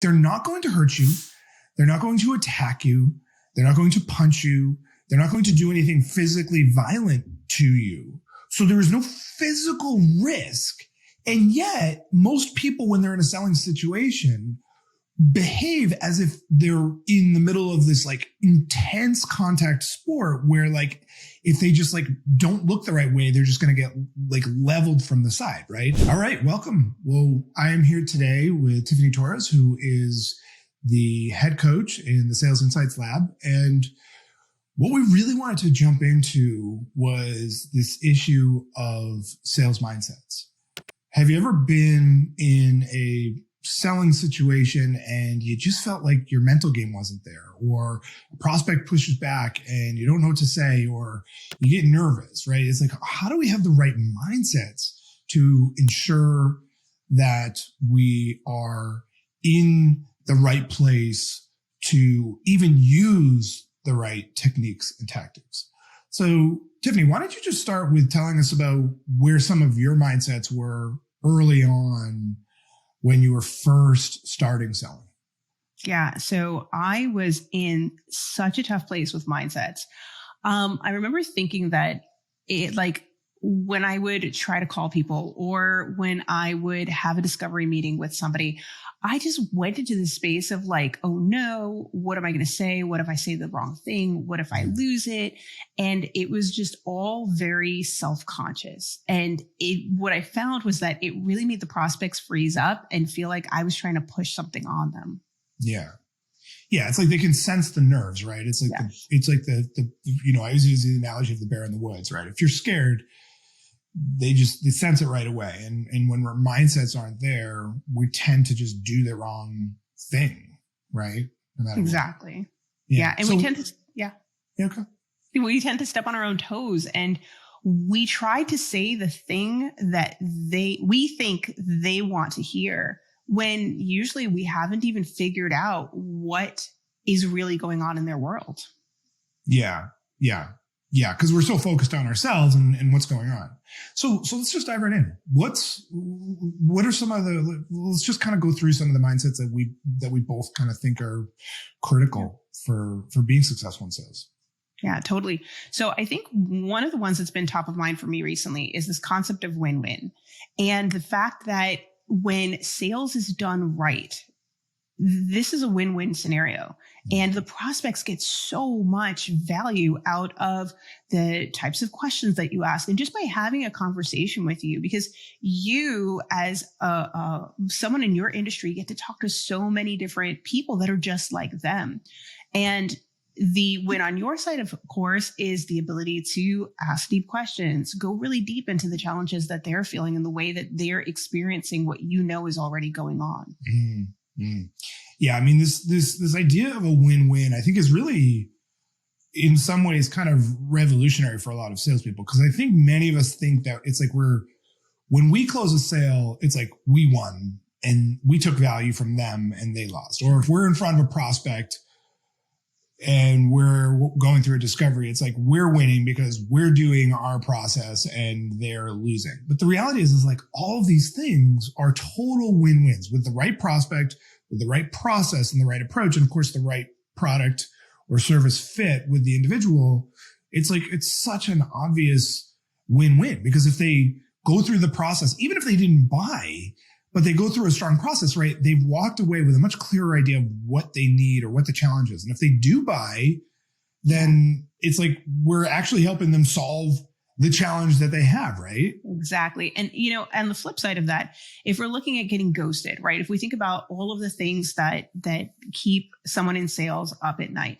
they're not going to hurt you. They're not going to attack you. They're not going to punch you. They're not going to do anything physically violent to you. So there is no physical risk. And yet most people, when they're in a selling situation, behave as if they're in the middle of this like intense contact sport where like if they just like don't look the right way, they're just going to get like leveled from the side, right? All right, welcome. Well, I am here today with Tiffany Torres, who is the head coach in the Sales Insights Lab. And what we really wanted to jump into was this issue of sales mindsets. Have you ever been in a selling situation and you just felt like your mental game wasn't there, or a prospect pushes back and you don't know what to say, or you get nervous, right? It's like, how do we have the right mindsets to ensure that we are in the right place to even use the right techniques and tactics? So Tiffany, why don't you just start with telling us about where some of your mindsets were early on when you were first starting selling? Yeah. So I was in such a tough place with mindsets. I remember thinking that when I would try to call people or when I would have a discovery meeting with somebody, I just went into this space of like, oh no, what am I going to say? What if I say the wrong thing? What if I lose it? And it was just all very self-conscious. And what I found was that it really made the prospects freeze up and feel like I was trying to push something on them. Yeah. Yeah. It's like they can sense the nerves, right? It's like, I always use the analogy of the bear in the woods, right? If you're scared, they sense it right away. And when our mindsets aren't there, we tend to just do the wrong thing, right? No matter exactly. what. Yeah. And we tend to, Okay. We tend to step on our own toes, and we try to say the thing that we think they want to hear, when usually we haven't even figured out what is really going on in their world. Yeah. Because we're so focused on ourselves and what's going on. So let's just dive right in. What are some of let's just kind of go through some of the mindsets that we both kind of think are critical for being successful in sales. Yeah, totally. So I think one of the ones that's been top of mind for me recently is this concept of win-win, and the fact that when sales is done right, this is a win-win scenario. And the prospects get so much value out of the types of questions that you ask, and just by having a conversation with you, because you as someone in your industry get to talk to so many different people that are just like them. And the win on your side, of course, is the ability to ask deep questions, go really deep into the challenges that they're feeling and the way that they're experiencing what you know is already going on. Mm-hmm. Yeah, I mean, this idea of a win-win, I think, is really, in some ways, kind of revolutionary for a lot of salespeople, because I think many of us think that it's like when we close a sale, it's like we won and we took value from them and they lost. Or if we're in front of a prospect and we're going through a discovery, it's like we're winning because we're doing our process and they're losing. But the reality is like all of these things are total win-wins with the right prospect, with the right process and the right approach. And of course, the right product or service fit with the individual. It's like, it's such an obvious win-win, because if they go through the process, even if they didn't buy, but they go through a strong process, right? They've walked away with a much clearer idea of what they need or what the challenge is. And if they do buy, then it's like we're actually helping them solve the challenge that they have, right? Exactly. And, and the flip side of that, if we're looking at getting ghosted, right? If we think about all of the things that keep someone in sales up at night,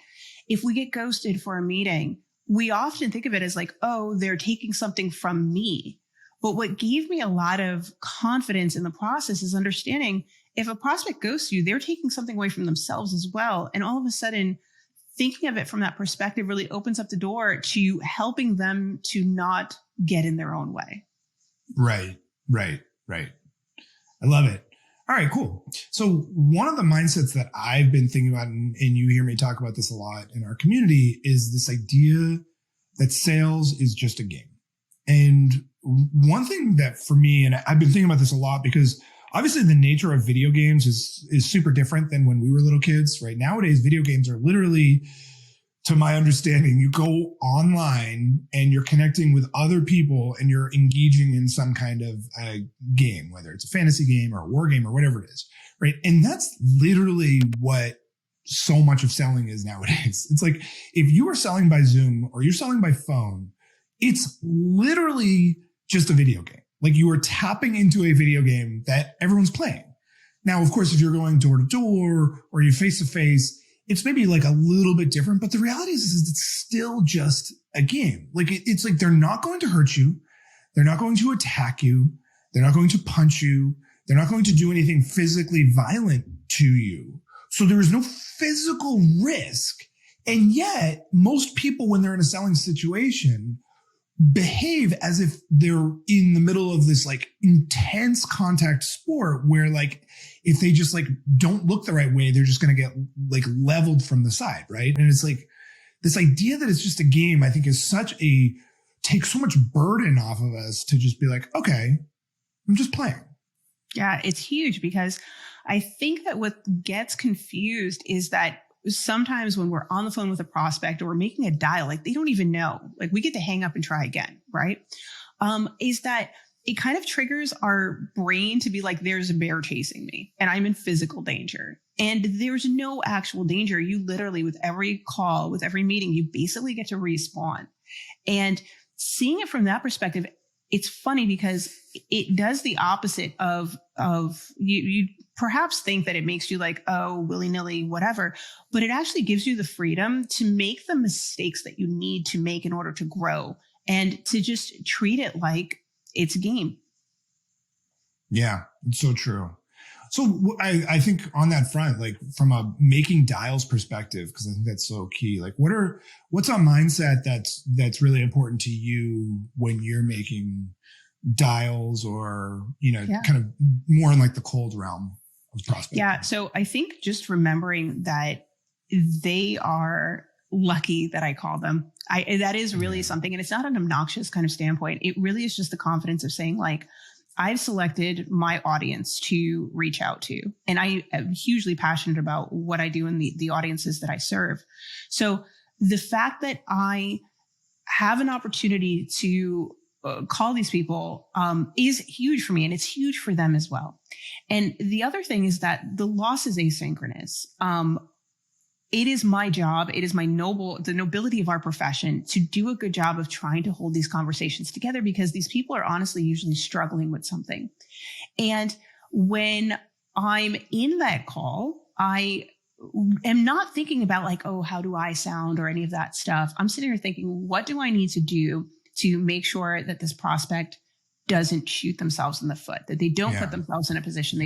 if we get ghosted for a meeting, we often think of it as like, oh, they're taking something from me. But what gave me a lot of confidence in the process is understanding if a prospect ghosts you, they're taking something away from themselves as well. And all of a sudden, thinking of it from that perspective really opens up the door to helping them to not get in their own way. Right. I love it. All right, cool. So one of the mindsets that I've been thinking about, and you hear me talk about this a lot in our community, is this idea that sales is just a game. And one thing that for me, and I've been thinking about this a lot because obviously the nature of video games is super different than when we were little kids, right? Nowadays, video games are literally, to my understanding, you go online and you're connecting with other people and you're engaging in some kind of game, whether it's a fantasy game or a war game or whatever it is, right? And that's literally what so much of selling is nowadays. It's like, if you are selling by Zoom or you're selling by phone, it's literally just a video game. Like, you are tapping into a video game that everyone's playing. Now, of course, if you're going door to door or you're face to face, it's maybe like a little bit different, but the reality is it's still just a game. Like, it's like, they're not going to hurt you. They're not going to attack you. They're not going to punch you. They're not going to do anything physically violent to you. So there is no physical risk. And yet most people, when they're in a selling situation, behave as if they're in the middle of this like intense contact sport where, like, if they just like don't look the right way, they're just going to get like leveled from the side. Right. And it's like this idea that it's just a game, I think, is takes so much burden off of us to just be like, okay, I'm just playing. Yeah, it's huge, because I think that what gets confused is that sometimes when we're on the phone with a prospect or we're making a dial, like, they don't even know, like, we get to hang up and try again, right? Is that it kind of triggers our brain to be like, there's a bear chasing me and I'm in physical danger. And there's no actual danger. You literally, with every call, with every meeting, you basically get to respawn. And seeing it from that perspective, it's funny because it does the opposite of you perhaps think that it makes you like, oh, willy-nilly, whatever, but it actually gives you the freedom to make the mistakes that you need to make in order to grow and to just treat it like it's a game. Yeah, it's so true. So I think on that front, like, from a making dials perspective, because I think that's so key, like, what's a mindset that's really important to you when you're making dials, or, kind of more in like the cold realm of prospecting? Yeah. So I think just remembering that they are lucky that I call them. That is really something. And it's not an obnoxious kind of standpoint. It really is just the confidence of saying, like, I've selected my audience to reach out to, and I am hugely passionate about what I do in the audiences that I serve. So the fact that I have an opportunity to call these people is huge for me, and it's huge for them as well. And the other thing is that the loss is asynchronous. It is my job. It is the nobility of our profession to do a good job of trying to hold these conversations together, because these people are honestly usually struggling with something. And when I'm in that call, I am not thinking about like, oh, how do I sound or any of that stuff. I'm sitting here thinking, what do I need to do to make sure that this prospect doesn't shoot themselves in the foot, that they don't put themselves in a position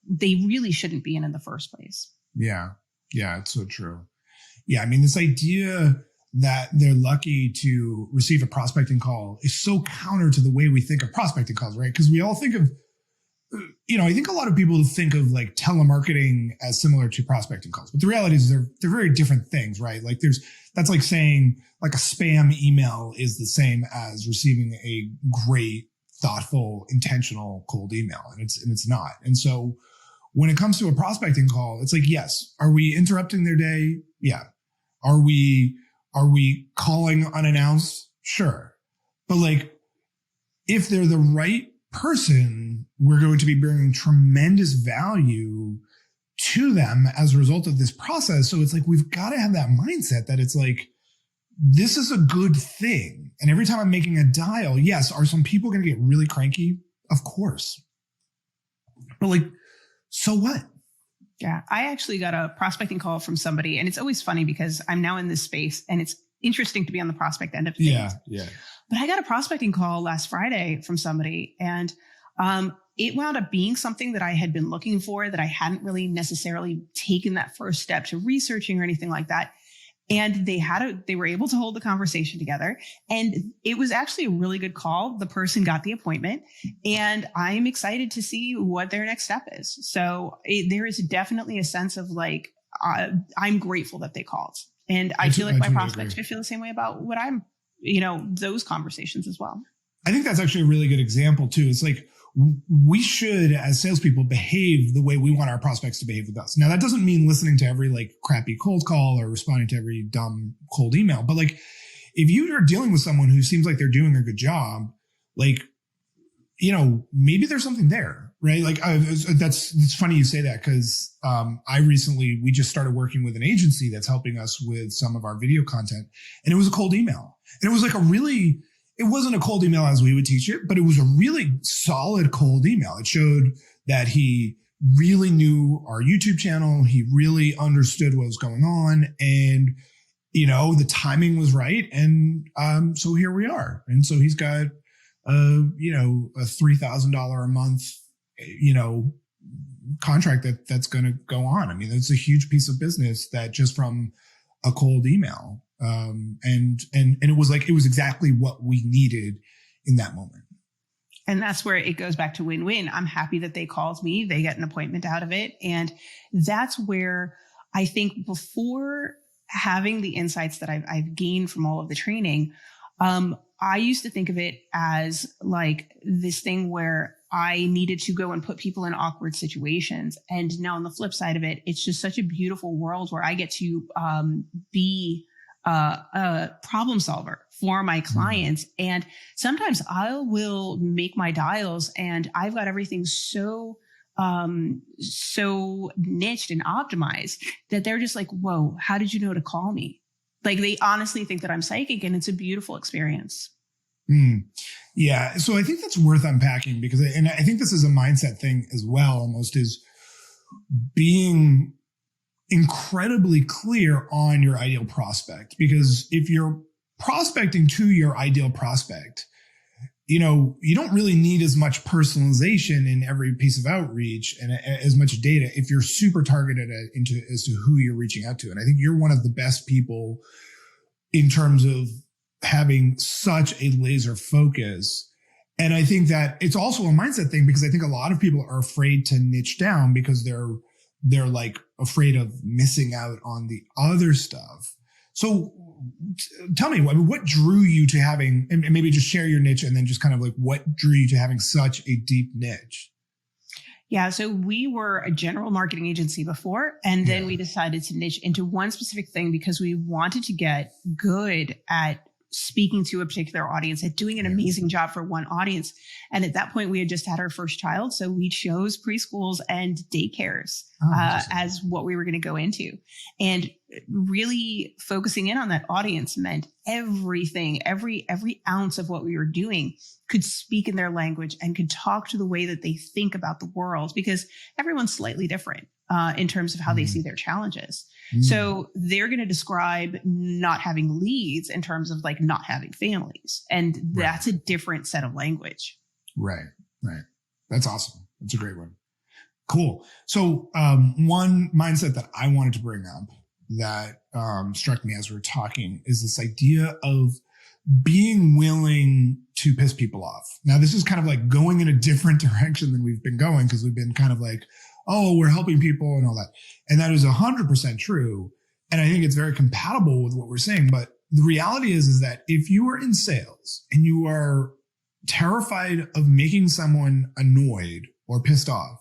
they really shouldn't be in the first place. Yeah. Yeah, it's so true. Yeah, I mean, this idea that they're lucky to receive a prospecting call is so counter to the way we think of prospecting calls, right? Because we all think of, I think a lot of people think of like telemarketing as similar to prospecting calls, but the reality is they're very different things, right? Like, that's like saying like a spam email is the same as receiving a great, thoughtful, intentional cold email, and it's not. And so when it comes to a prospecting call, it's like, yes, are we interrupting their day? Yeah. Are we calling unannounced? Sure. But like, if they're the right person, we're going to be bringing tremendous value to them as a result of this process. So it's like, we've got to have that mindset that it's like, this is a good thing. And every time I'm making a dial, yes, are some people going to get really cranky? Of course. But like, so what? Yeah, I actually got a prospecting call from somebody, and it's always funny because I'm now in this space and it's interesting to be on the prospect end of things. Yeah. But I got a prospecting call last Friday from somebody, and it wound up being something that I had been looking for, that I hadn't really necessarily taken that first step to researching or anything like that. And they were able to hold the conversation together. And it was actually a really good call. The person got the appointment, and I'm excited to see what their next step is. So there is definitely a sense of like, I'm grateful that they called. And I feel like my prospects should feel the same way about what I'm, those conversations as well. I think that's actually a really good example too. It's like, we should, as salespeople, behave the way we want our prospects to behave with us. Now, that doesn't mean listening to every like crappy cold call or responding to every dumb cold email. But like, if you are dealing with someone who seems like they're doing a good job, like, you know, maybe there's something there, right? Like, it's funny you say that, because we just started working with an agency that's helping us with some of our video content, and it was a cold email, and it was like it wasn't a cold email as we would teach it, but it was a really solid cold email. It showed that he really knew our YouTube channel. He really understood what was going on, and you know, the timing was right, and so here we are. And so he's got you know, a $3,000 a month, you know, contract that's going to go on. I mean, it's a huge piece of business that just from a cold email. And it was exactly what we needed in that moment. And that's where it goes back to win-win. I'm happy that they called me, they get an appointment out of it. And that's where I think, before having the insights that I've gained from all of the training, I used to think of it as like this thing where I needed to go and put people in awkward situations. And now on the flip side of it, it's just such a beautiful world where I get to be a problem solver for my clients. And sometimes I will make my dials, and I've got everything so niched and optimized that they're just like, whoa, how did you know to call me? Like, they honestly think that I'm psychic, and it's a beautiful experience. Yeah. So I think that's worth unpacking, because, and I think this is a mindset thing as well, almost, is being incredibly clear on your ideal prospect. Because if you're prospecting to your ideal prospect, you know, you don't really need as much personalization in every piece of outreach and as much data if you're super targeted as to who you're reaching out to. And I think you're one of the best people in terms of having such a laser focus. And I think that it's also a mindset thing, because I think a lot of people are afraid to niche down because they're like afraid of missing out on the other stuff. So tell me, what drew you to having, and maybe just share your niche, and then just kind of like what drew you to having such a deep niche? Yeah. So we were a general marketing agency before, and then we decided to niche into one specific thing because we wanted to get good at speaking to a particular audience, at doing an amazing job for one audience. And at that point, we had just had our first child. So we chose preschools and daycares as what we were going to go into. And really focusing in on that audience meant everything, every ounce of what we were doing could speak in their language and could talk to the way that they think about the world, because everyone's slightly different in terms of how they see their challenges. So they're going to describe not having leads in terms of like not having families. And that's a different set of language. Right. That's awesome. That's a great one. Cool. So one mindset that I wanted to bring up that struck me as we were talking is this idea of being willing to piss people off. Now, this is kind of like going in a different direction than we've been going, because we've been kind of like, oh, we're helping people and all that. And that is 100% true. And I think it's very compatible with what we're saying. But the reality is that if you are in sales and you are terrified of making someone annoyed or pissed off,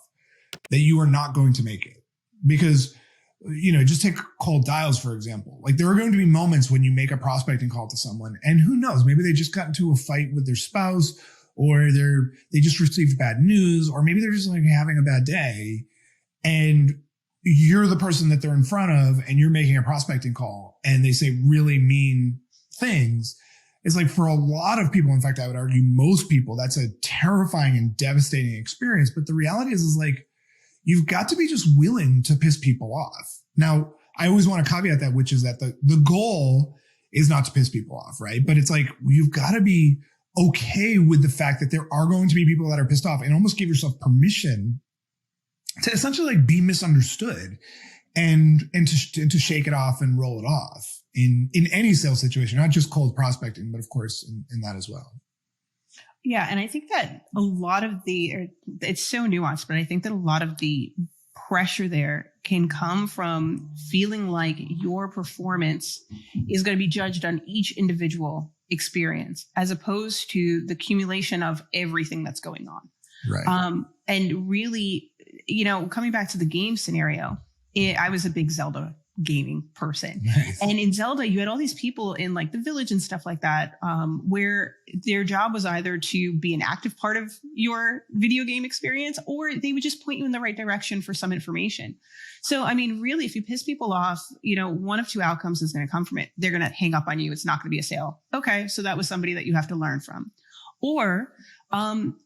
that you are not going to make it. Because, you know, just take cold dials, for example. Like, there are going to be moments when you make a prospecting call to someone, and who knows, maybe they just got into a fight with their spouse, or they just received bad news, or maybe they're just like having a bad day, and you're the person that they're in front of, and you're making a prospecting call, and they say really mean things. It's like, for a lot of people, in fact, I would argue most people, that's a terrifying and devastating experience. But the reality is like, you've got to be just willing to piss people off. Now, I always want to caveat that, which is that the goal is not to piss people off, right? But it's like, you've got to be okay with the fact that there are going to be people that are pissed off, and almost give yourself permission to essentially like be misunderstood and to shake it off and roll it off in any sales situation, not just cold prospecting, but of course in that as well. Yeah. And I think that a lot of it's so nuanced, but I think that a lot of the pressure there can come from feeling like your performance is going to be judged on each individual experience, as opposed to the accumulation of everything that's going on. Right. And really, coming back to the game scenario, I was a big Zelda gaming person. Nice. And in Zelda, you had all these people in like the village and stuff like that, where their job was either to be an active part of your video game experience, or they would just point you in the right direction for some information. So, I mean, really, if you piss people off, one of two outcomes is going to come from it. They're going to hang up on you. It's not going to be a sale. Okay. So that was somebody that you have to learn from. Or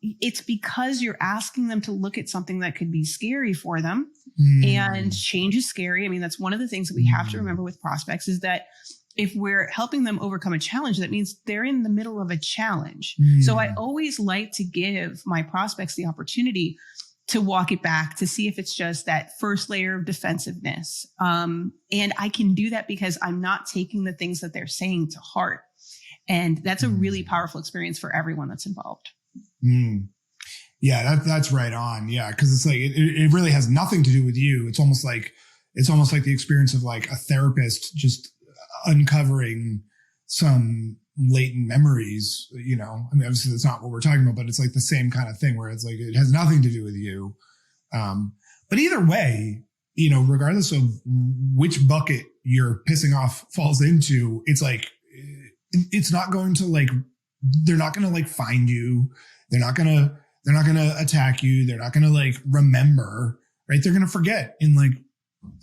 it's because you're asking them to look at something that could be scary for them. And change is scary. I mean, that's one of the things that we have to remember with prospects, is that if we're helping them overcome a challenge, that means they're in the middle of a challenge. So I always like to give my prospects the opportunity to walk it back, to see if it's just that first layer of defensiveness. And I can do that because I'm not taking the things that they're saying to heart. And that's a really powerful experience for everyone that's involved. Yeah, that's right on. Yeah, because it's like it really has nothing to do with you. It's almost like the experience of like a therapist just uncovering some latent memories. I mean, obviously that's not what we're talking about, but it's like the same kind of thing where it's like it has nothing to do with you. But either way, regardless of which bucket your pissing off falls into, it's like it's not going to like, they're not going to like find you. They're not going to attack you. They're not going to like remember, right? They're going to forget in like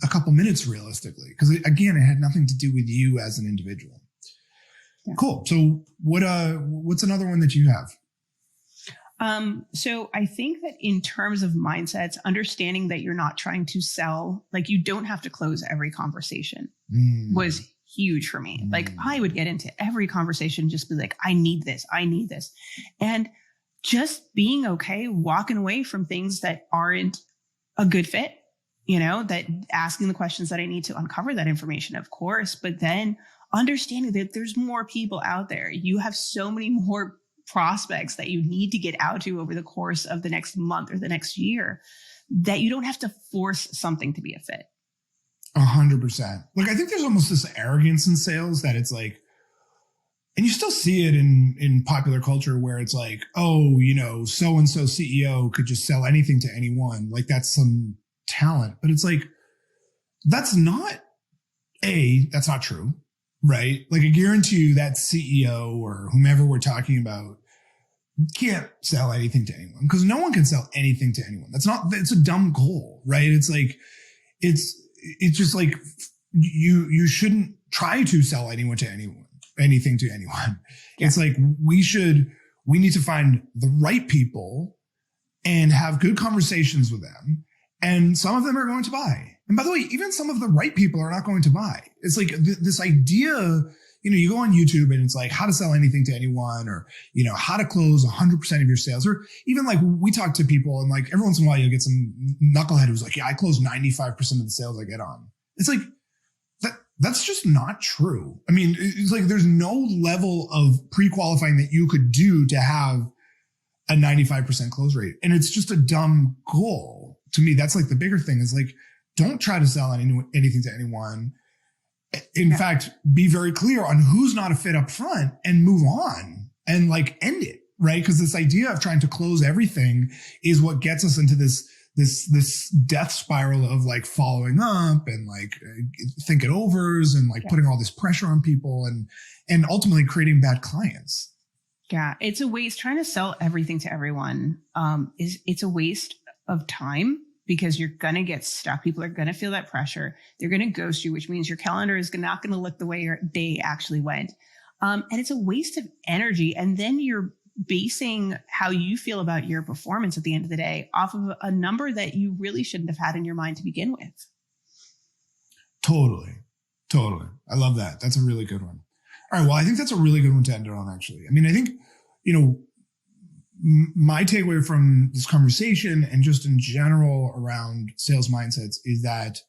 a couple minutes realistically. Because again, it had nothing to do with you as an individual. Yeah. Cool. So what's another one that you have? So I think that in terms of mindsets, understanding that you're not trying to sell, like you don't have to close every conversation was huge for me. Like I would get into every conversation, just be like, I need this. And just being okay walking away from things that aren't a good fit, that asking the questions that I need to uncover that information, of course, but then understanding that there's more people out there. You have so many more prospects that you need to get out to over the course of the next month or the next year, that you don't have to force something to be a fit. 100%. Like, I think there's almost this arrogance in sales that it's like, and you still see it in popular culture where it's like, oh, so-and-so CEO could just sell anything to anyone. Like that's some talent, but it's like, that's not true, right? Like I guarantee you that CEO or whomever we're talking about can't sell anything to anyone, because no one can sell anything to anyone. It's a dumb goal, right? It's like, it's just like you shouldn't try to sell anything to anyone. Yeah. It's like we need to find the right people and have good conversations with them. And some of them are going to buy. And by the way, even some of the right people are not going to buy. It's like this idea, you go on YouTube and it's like how to sell anything to anyone, or, how to close 100% of your sales, or even like we talk to people and like every once in a while you'll get some knucklehead who's like, yeah, I close 95% of the sales I get on. It's like, that's just not true. I mean, it's like there's no level of pre-qualifying that you could do to have a 95% close rate. And it's just a dumb goal. To me, that's like the bigger thing is like, don't try to sell anything to anyone. In fact, be very clear on who's not a fit up front and move on and like end it, right? Because this idea of trying to close everything is what gets us into this death spiral of like following up and like think it overs and like putting all this pressure on people and ultimately creating bad clients. Yeah. It's a waste. Trying to sell everything to everyone it's a waste of time, because you're going to get stuck. People are going to feel that pressure. They're going to ghost you, which means your calendar is not going to look the way your day actually went. And it's a waste of energy. And then you're basing how you feel about your performance at the end of the day off of a number that you really shouldn't have had in your mind to begin with. Totally. I love that. That's a really good one. All right. Well, I think that's a really good one to end it on, actually. I mean, I think, my takeaway from this conversation and just in general around sales mindsets is that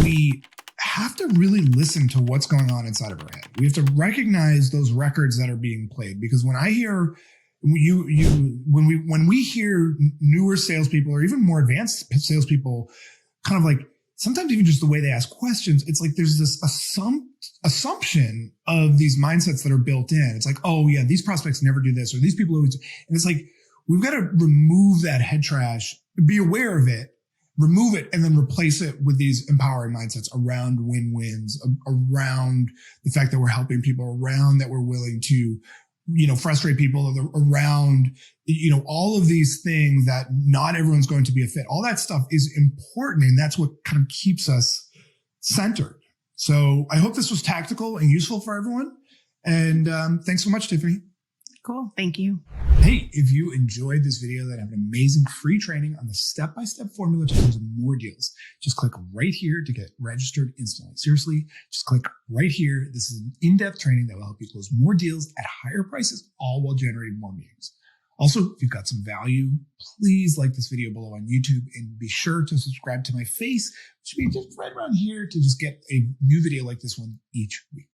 we have to really listen to what's going on inside of our head. We have to recognize those records that are being played, because when I hear when we hear newer salespeople or even more advanced salespeople kind of like sometimes even just the way they ask questions, it's like there's this assumption of these mindsets that are built in. It's like, oh yeah, these prospects never do this, or these people always, and it's like we've got to remove that head trash, be aware of it, remove it, and then replace it with these empowering mindsets around win-wins, around the fact that we're helping people, around that we're willing to, frustrate people, around, all of these things that not everyone's going to be a fit. All that stuff is important. And that's what kind of keeps us centered. So I hope this was tactical and useful for everyone. And thanks so much, Tiffany. Cool. Thank you. Hey, if you enjoyed this video, then I have an amazing free training on the step-by-step formula to close more deals. Just click right here to get registered instantly. Seriously, just click right here. This is an in-depth training that will help you close more deals at higher prices, all while generating more meetings. Also, if you've got some value, please like this video below on YouTube and be sure to subscribe to my face, which should be just right around here to just get a new video like this one each week.